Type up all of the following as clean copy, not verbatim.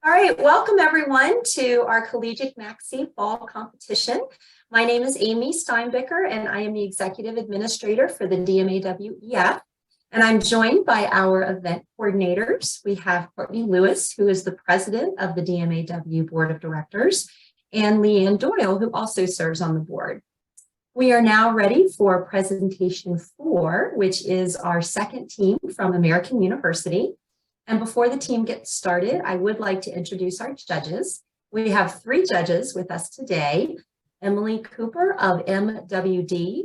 All right, welcome everyone to our Collegiate MAXI Fall Competition. My name is Amy Steinbecker, and I am the Executive Administrator for the DMAW EF. And I'm joined by our event coordinators. We have Courtney Lewis, who is the President of the DMAW Board of Directors, and Leanne Doyle, who also serves on the board. We are now ready for presentation 4, which is our second team from American University. And before the team gets started, I would like to introduce our judges. We have 3 judges with us today: Emily Cooper of MWD,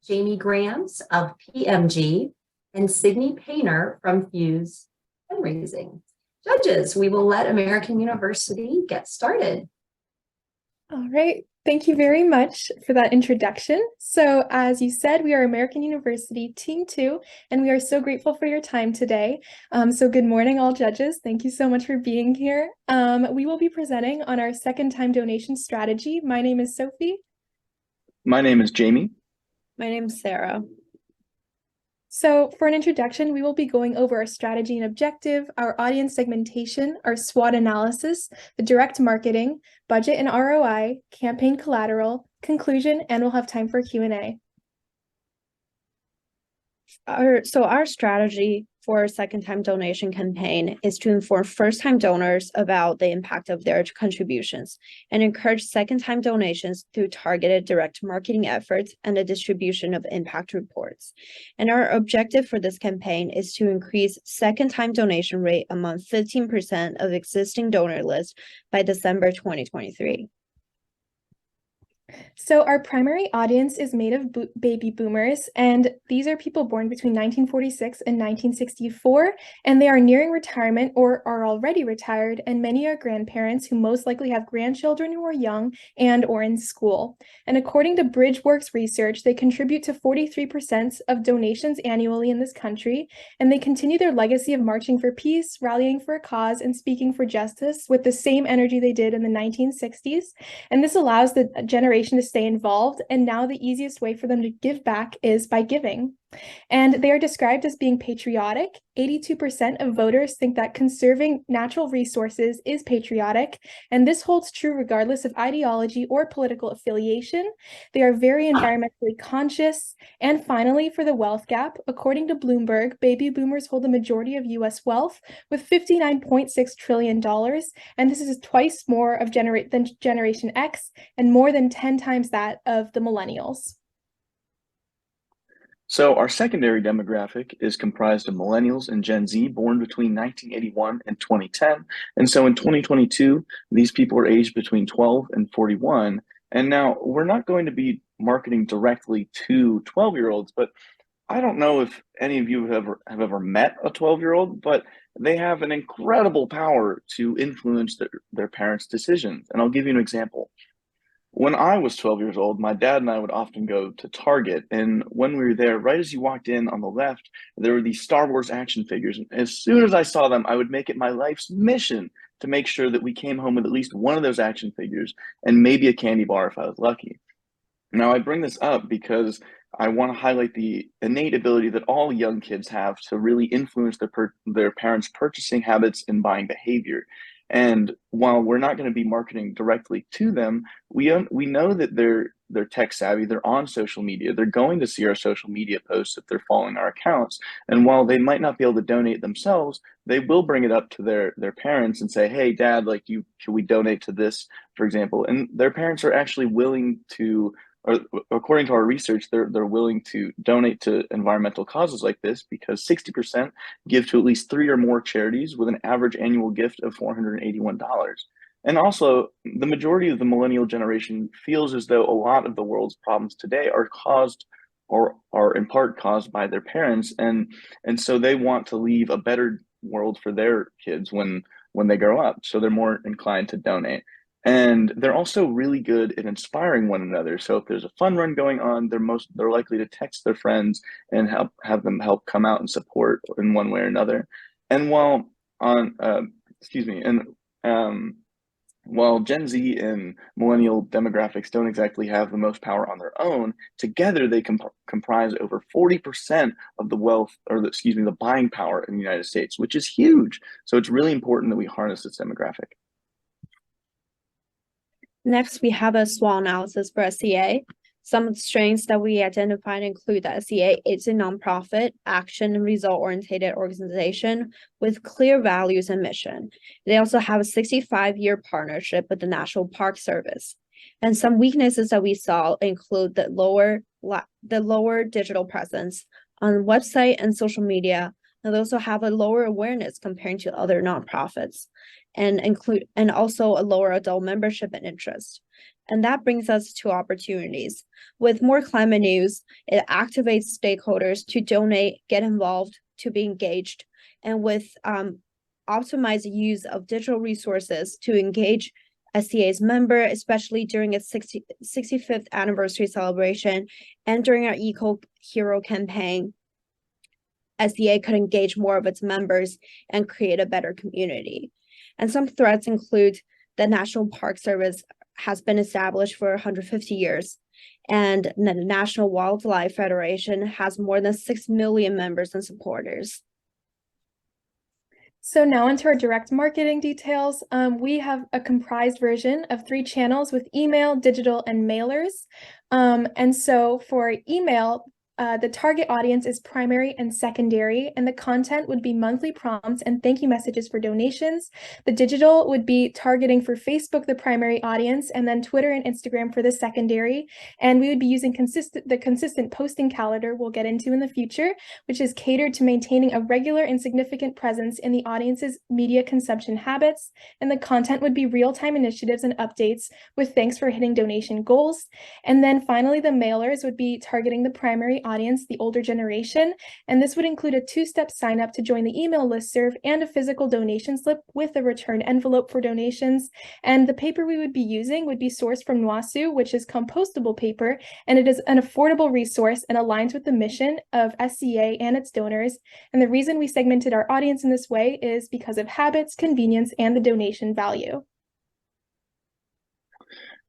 Jamie Grams of PMG, and Sydney Painter from Fuse Fundraising. Judges, we will let American University get started. All right. Thank you very much for that introduction. So as you said, we are American University Team 2, and we are so grateful for your time today. So good morning, all judges. Thank you so much for being here. We will be presenting on our second time donation strategy. My name is Sophie. My name is Jamie. My name is Sarah. So for an introduction, we will be going over our strategy and objective, our audience segmentation, our SWOT analysis, the direct marketing, budget and ROI, campaign collateral, conclusion, and we'll have time for Q&A. Our strategy for our second-time donation campaign is to inform first-time donors about the impact of their contributions and encourage second-time donations through targeted direct marketing efforts and the distribution of impact reports. And our objective for this campaign is to increase second-time donation rate among 15% of existing donor lists by December 2023. So our primary audience is made of baby boomers, and these are people born between 1946 and 1964, and they are nearing retirement or are already retired, and many are grandparents who most likely have grandchildren who are young and or in school. And according to Bridgeworks research, they contribute to 43% of donations annually in this country, and they continue their legacy of marching for peace, rallying for a cause, and speaking for justice with the same energy they did in the 1960s. And this allows the generation to stay involved, and now the easiest way for them to give back is by giving. And they are described as being patriotic. 82% of voters think that conserving natural resources is patriotic, and this holds true regardless of ideology or political affiliation. They are very environmentally conscious. And finally, for the wealth gap, according to Bloomberg, baby boomers hold the majority of U.S. wealth with $59.6 trillion, and this is twice more of than Generation X and more than 10 times that of the millennials. So our secondary demographic is comprised of millennials and Gen Z born between 1981 and 2010. And so in 2022, these people are aged between 12 and 41. And now we're not going to be marketing directly to 12-year-olds, but I don't know if any of you have ever met a 12-year-old, but they have an incredible power to influence their parents' decisions. And I'll give you an example. When I was 12 years old, my dad and I would often go to Target. And when we were there, right as you walked in on the left, there were these Star Wars action figures. And as soon as I saw them, I would make it my life's mission to make sure that we came home with at least one of those action figures and maybe a candy bar if I was lucky. Now, I bring this up because I want to highlight the innate ability that all young kids have to really influence their parents' purchasing habits and buying behavior. And while we're not going to be marketing directly to them, we know that they're tech savvy, they're on social media, they're going to see our social media posts if they're following our accounts. And while they might not be able to donate themselves, they will bring it up to their parents and say, hey, Dad, should we donate to this, for example? And their parents are actually willing to, or according to our research, they're willing to donate to environmental causes like this because 60% give to at least 3 or more charities with an average annual gift of $481. And also, the majority of the millennial generation feels as though a lot of the world's problems today are caused or are in part caused by their parents. And so they want to leave a better world for their kids when they grow up. So they're more inclined to donate. And they're also really good at inspiring one another. So if there's a fun run going on, they're likely to text their friends and have them help come out and support in one way or another. And while on While Gen Z and millennial demographics don't exactly have the most power on their own, together they comprise over 40% of the wealth, or the buying power in the United States, which is huge. So it's really important that we harness this demographic. Next, we have a SWOT analysis for SCA. Some of the strengths that we identified include that SCA is a nonprofit, action and result-oriented organization with clear values and mission. They also have a 65-year partnership with the National Park Service. And some weaknesses that we saw include the lower digital presence on website and social media. And they also have a lower awareness compared to other nonprofits, and also a lower adult membership and interest. And that brings us to opportunities. With more climate news, it activates stakeholders to donate, get involved, to be engaged, and with optimized use of digital resources to engage SCA's member, especially during its 65th anniversary celebration and during our Eco Hero campaign. SCA could engage more of its members and create a better community. And some threats include the National Park Service has been established for 150 years, and the National Wildlife Federation has more than 6 million members and supporters. So now into our direct marketing details. We have a comprised version of 3 channels with email, digital, and mailers. And so for email, the target audience is primary and secondary, and the content would be monthly prompts and thank you messages for donations. The digital would be targeting for Facebook, the primary audience, and then Twitter and Instagram for the secondary. And we would be using the consistent posting calendar we'll get into in the future, which is catered to maintaining a regular and significant presence in the audience's media consumption habits. And the content would be real-time initiatives and updates with thanks for hitting donation goals. And then finally, the mailers would be targeting the primary audience, the older generation, and this would include a 2-step sign up to join the email listserv and a physical donation slip with a return envelope for donations. And the paper we would be using would be sourced from NWASU, which is compostable paper, and it is an affordable resource and aligns with the mission of SCA and its donors. And the reason we segmented our audience in this way is because of habits, convenience, and the donation value.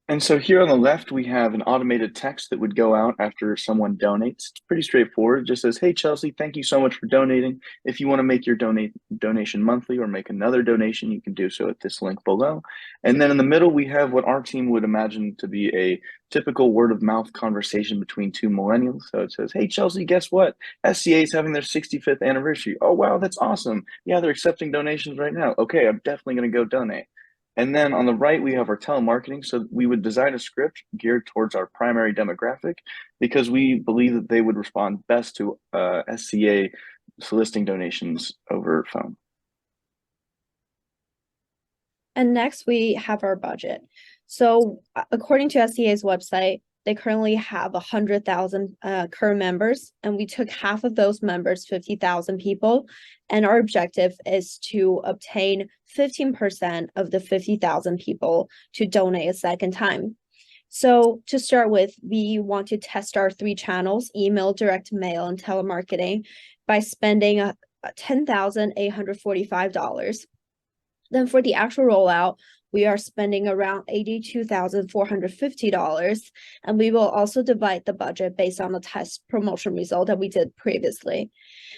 And so here on the left, we have an automated text that would go out after someone donates. It's pretty straightforward. It just says, hey, Chelsea, thank you so much for donating. If you want to make your donation monthly or make another donation, you can do so at this link below. And then in the middle, we have what our team would imagine to be a typical word of mouth conversation between 2 millennials. So it says, hey, Chelsea, guess what? SCA is having their 65th anniversary. Oh, wow, that's awesome. Yeah, they're accepting donations right now. Okay, I'm definitely going to go donate. And then on the right, we have our telemarketing. So we would design a script geared towards our primary demographic because we believe that they would respond best to SCA soliciting donations over phone. And next we have our budget. So according to SCA's website, they currently have 100,000 current members, and we took half of those members, 50,000 people, and our objective is to obtain 15% of the 50,000 people to donate a second time. So to start with, we want to test our 3 channels, email, direct mail, and telemarketing, by spending $10,845. Then for the actual rollout, we are spending around $82,450, and we will also divide the budget based on the test promotion result that we did previously.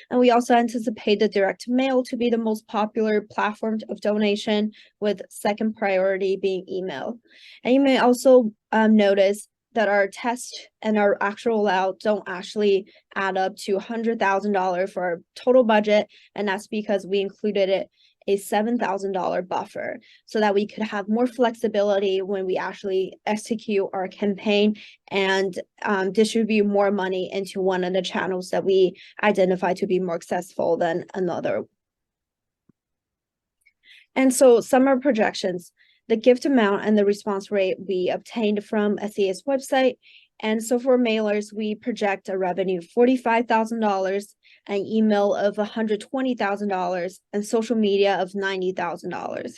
And we also anticipate the direct mail to be the most popular platform of donation, with second priority being email. And you may also notice that our test and our actual rollout don't actually add up to $100,000 for our total budget, and that's because we included it a $7,000 buffer so that we could have more flexibility when we actually execute our campaign and distribute more money into one of the channels that we identify to be more successful than another. And so some are projections, the gift amount and the response rate we obtained from SCA's website. And so for mailers, we project a revenue of $45,000, an email of $120,000, and social media of $90,000.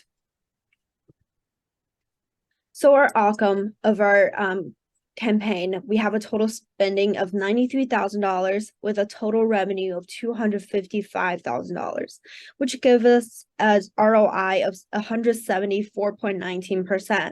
So our outcome of our campaign, we have a total spending of $93,000 with a total revenue of $255,000, which gives us as ROI of 174.19%.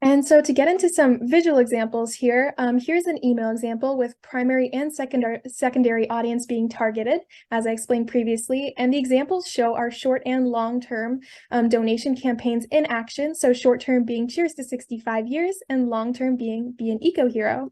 And so to get into some visual examples here, here's an email example with primary and secondary audience being targeted, as I explained previously. And the examples show our short and long-term donation campaigns in action. So short-term being Cheers to 65 years and long-term being Be an Eco Hero.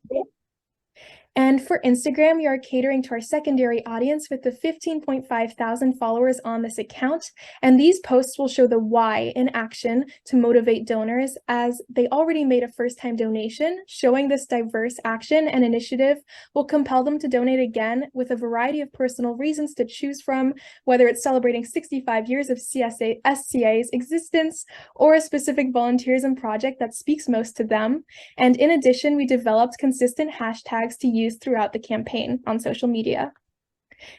And for Instagram, we are catering to our secondary audience with the 15.5 thousand followers on this account. And these posts will show the why in action to motivate donors, as they already made a first-time donation. Showing this diverse action and initiative will compel them to donate again with a variety of personal reasons to choose from, whether it's celebrating 65 years of SCA's existence or a specific volunteerism project that speaks most to them. And in addition, we developed consistent hashtags to use throughout the campaign on social media.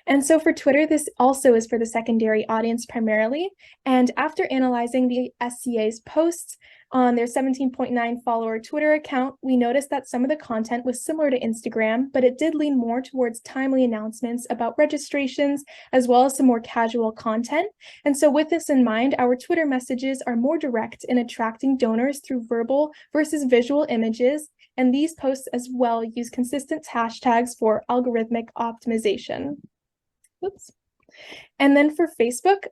And so for Twitter, this also is for the secondary audience primarily. And after analyzing the SCA's posts on their 17.9 follower Twitter account, we noticed that some of the content was similar to Instagram, but it did lean more towards timely announcements about registrations, as well as some more casual content. And so with this in mind, our Twitter messages are more direct in attracting donors through verbal versus visual images. And these posts as well use consistent hashtags for algorithmic optimization. Oops. And then for Facebook,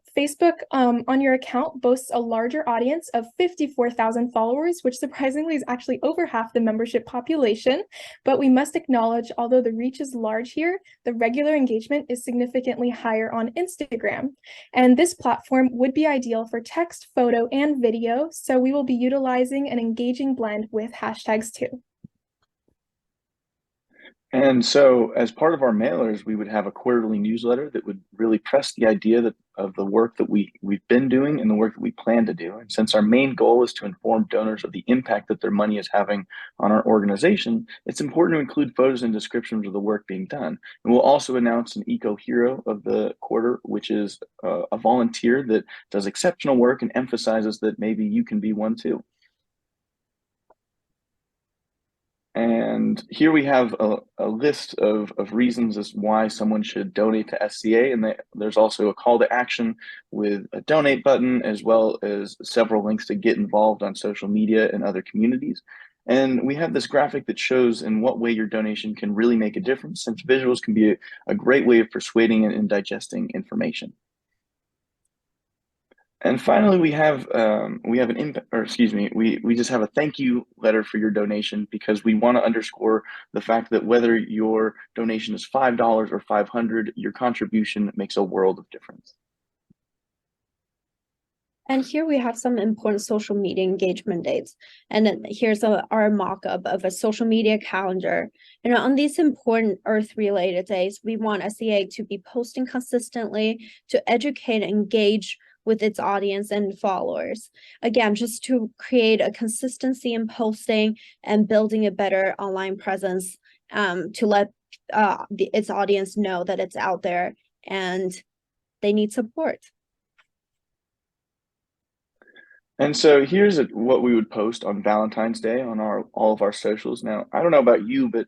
on your account boasts a larger audience of 54,000 followers, which surprisingly is actually over half the membership population. But we must acknowledge, although the reach is large here, the regular engagement is significantly higher on Instagram. And this platform would be ideal for text, photo, and video. So we will be utilizing an engaging blend with hashtags too. And so as part of our mailers, we would have a quarterly newsletter that would really press the idea of the work that we've been doing and the work that we plan to do. And since our main goal is to inform donors of the impact that their money is having on our organization, it's important to include photos and descriptions of the work being done. And we'll also announce an Eco Hero of the quarter, which is a volunteer that does exceptional work and emphasizes that maybe you can be one too. And here we have a list of reasons as why someone should donate to SCA. And there's also a call to action with a donate button, as well as several links to get involved on social media and other communities. And we have this graphic that shows in what way your donation can really make a difference, since visuals can be a great way of persuading and digesting information. And finally, we have we just have a thank you letter for your donation, because we want to underscore the fact that whether your donation is $5 or $500, your contribution makes a world of difference. And here we have some important social media engagement dates. And then here's our mock-up of a social media calendar. And on these important Earth-related days, we want SCA to be posting consistently to educate and engage with its audience and followers. Again, just to create a consistency in posting and building a better online presence, to let its audience know that it's out there and they need support. And so here's what we would post on Valentine's Day on all of our socials. Now, I don't know about you, but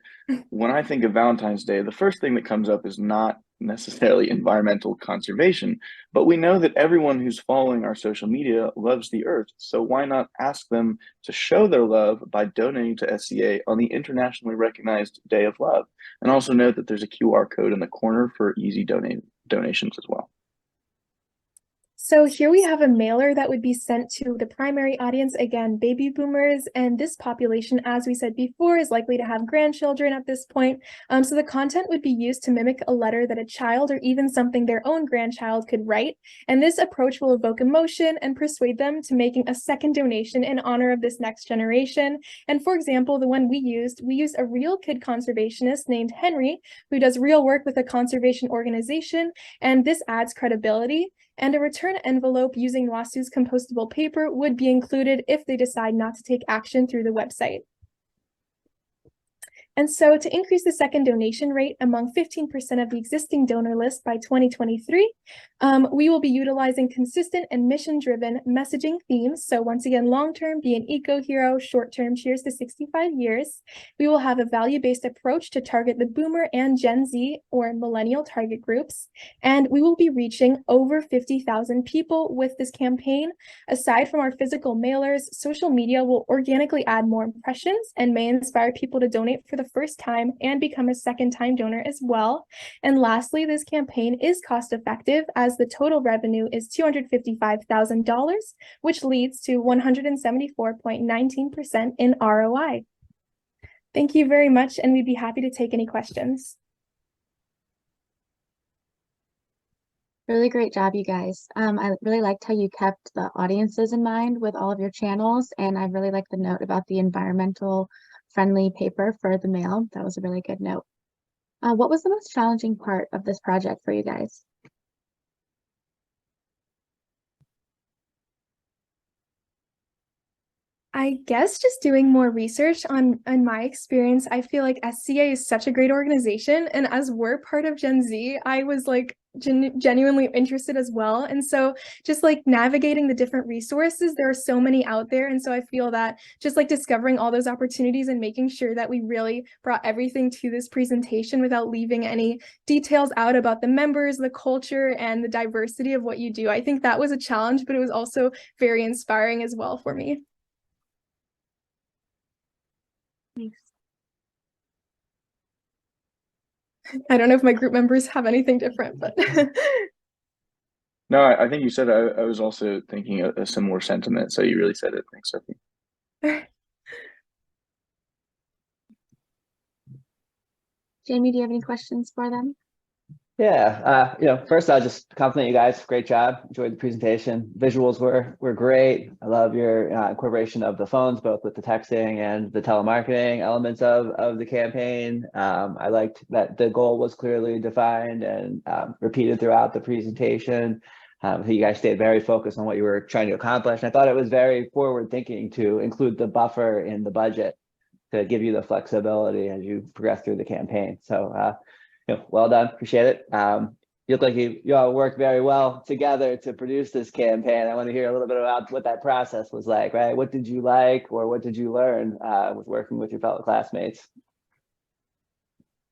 when I think of Valentine's Day, the first thing that comes up is not necessarily environmental conservation, but we know that everyone who's following our social media loves the earth. So why not ask them to show their love by donating to SCA on the internationally recognized Day of Love? And also note that there's a QR code in the corner for easy donations as well. So here we have a mailer that would be sent to the primary audience, again, baby boomers, and this population, as we said before, is likely to have grandchildren at this point. So the content would be used to mimic a letter that a child or even something their own grandchild could write. And this approach will evoke emotion and persuade them to making a second donation in honor of this next generation. And for example, the one we used a real kid conservationist named Henry, who does real work with a conservation organization, and this adds credibility. And a return envelope using WASU's compostable paper would be included if they decide not to take action through the website. And so to increase the second donation rate among 15% of the existing donor list by 2023, we will be utilizing consistent and mission-driven messaging themes. So once again, long-term, be an eco-hero, short-term, cheers to 65 years. We will have a value-based approach to target the Boomer and Gen Z or millennial target groups. And we will be reaching over 50,000 people with this campaign. Aside from our physical mailers, social media will organically add more impressions and may inspire people to donate for the first time and become a second-time donor as well. And lastly, this campaign is cost-effective as the total revenue is $255,000, which leads to 174.19% in ROI. Thank you very much, and we'd be happy to take any questions. Really great job, you guys. I really liked how you kept the audiences in mind with all of your channels, and I really liked the note about the environmental friendly paper for the mail. That was a really good note. What was the most challenging part of this project for you guys? I guess just doing more research on my experience. I feel like SCA is such a great organization, and as we're part of Gen Z, I was like genuinely interested as well. And so just like navigating the different resources, there are so many out there, and so I feel that just like discovering all those opportunities and making sure that we really brought everything to this presentation without leaving any details out about the members, the culture, and the diversity of what you do. I think that was a challenge, but it was also very inspiring as well for me. Thanks. I don't know if my group members have anything different, but No, I think you said I was also thinking a similar sentiment. So you really said it. Thanks, Sophie. Jamie, do you have any questions for them? Yeah, first I'll just compliment you guys. Great job. Enjoyed the presentation. Visuals were great. I love your incorporation of the phones, both with the texting and the telemarketing elements of the campaign. I liked that the goal was clearly defined and repeated throughout the presentation. You guys stayed very focused on what you were trying to accomplish. And I thought it was very forward thinking to include the buffer in the budget to give you the flexibility as you progress through the campaign. So well done. Appreciate it. You look like you all worked very well together to produce this campaign. I want to hear a little bit about what that process was like, right? What did you like or what did you learn with working with your fellow classmates?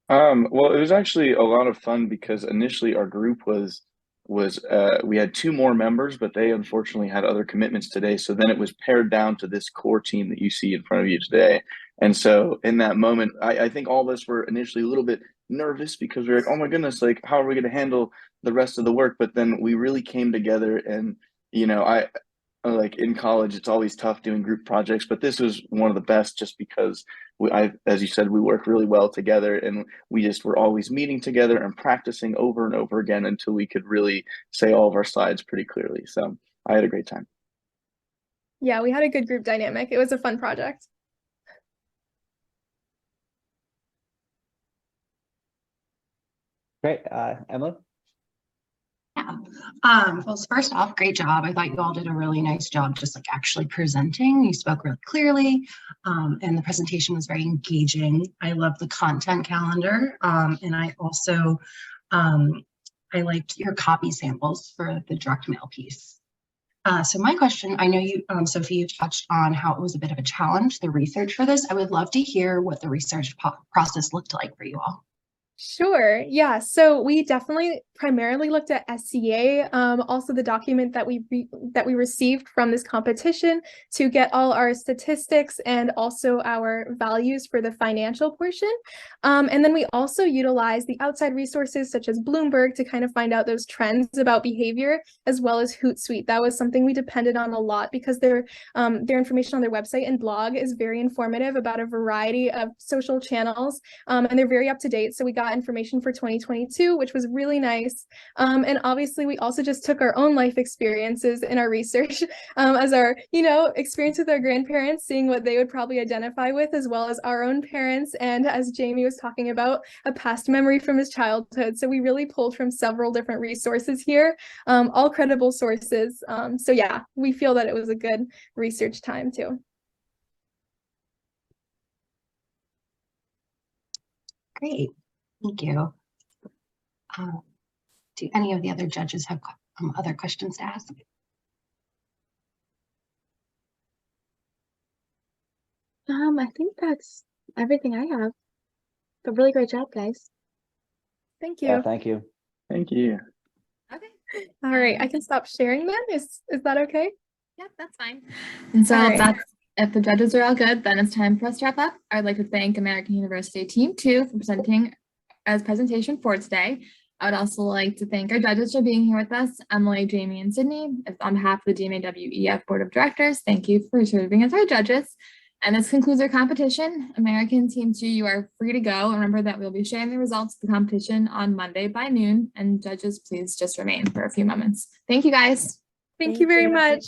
Well, it was actually a lot of fun because initially our group was we had 2 more members, but they unfortunately had other commitments today. So then it was pared down to this core team that you see in front of you today. And so in that moment, I think all of us were initially a little bit nervous because we were like, oh my goodness, like how are we going to handle the rest of the work? But then we really came together, and I like in college, it's always tough doing group projects, but this was one of the best just because as you said, we work really well together, and we just were always meeting together and practicing over and over again until we could really say all of our slides pretty clearly. So I had a great time. yeah, we had a good group dynamic. It was a fun project. Great. Emily? Yeah. Well, first off, great job. I thought you all did a really nice job just like actually presenting. You spoke really clearly, and the presentation was very engaging. I love the content calendar, and I also I liked your copy samples for the direct mail piece. So my question, I know you, Sophie, you touched on how it was a bit of a challenge, the research for this. I would love to hear what the research process looked like for you all. Sure. Yeah. So we definitely primarily looked at SCA, also the document that we received from this competition to get all our statistics and also our values for the financial portion. And then we also utilized the outside resources such as Bloomberg to kind of find out those trends about behavior, as well as Hootsuite. That was something we depended on a lot because their information on their website and blog is very informative about a variety of social channels, and they're very up to date. So we got information for 2022, which was really nice. And obviously we also just took our own life experiences in our research as our, experience with our grandparents, seeing what they would probably identify with, as well as our own parents. And as Jamie was talking about, a past memory from his childhood. So we really pulled from several different resources here, all credible sources. So yeah, we feel that it was a good research time too. Great, thank you. Do any of the other judges have other questions to ask? I think that's everything I have. But really great job, guys. Thank Yeah, you. thank you. Thank you. Okay. All right, I can stop sharing then. Is that okay? Yep, that's fine. And so All right. if the judges are all good, then it's time for us to wrap up. I'd like to thank American University Team 2 for presenting as presentation for today. I would also like to thank our judges for being here with us, Emily, Jamie, and Sydney. On behalf of the DMAW Board of Directors, thank you for serving as our judges. And this concludes our competition. American Team 2, you are free to go. Remember that we'll be sharing the results of the competition on Monday by noon. And judges, please just remain for a few moments. Thank you, guys. Thank you very much.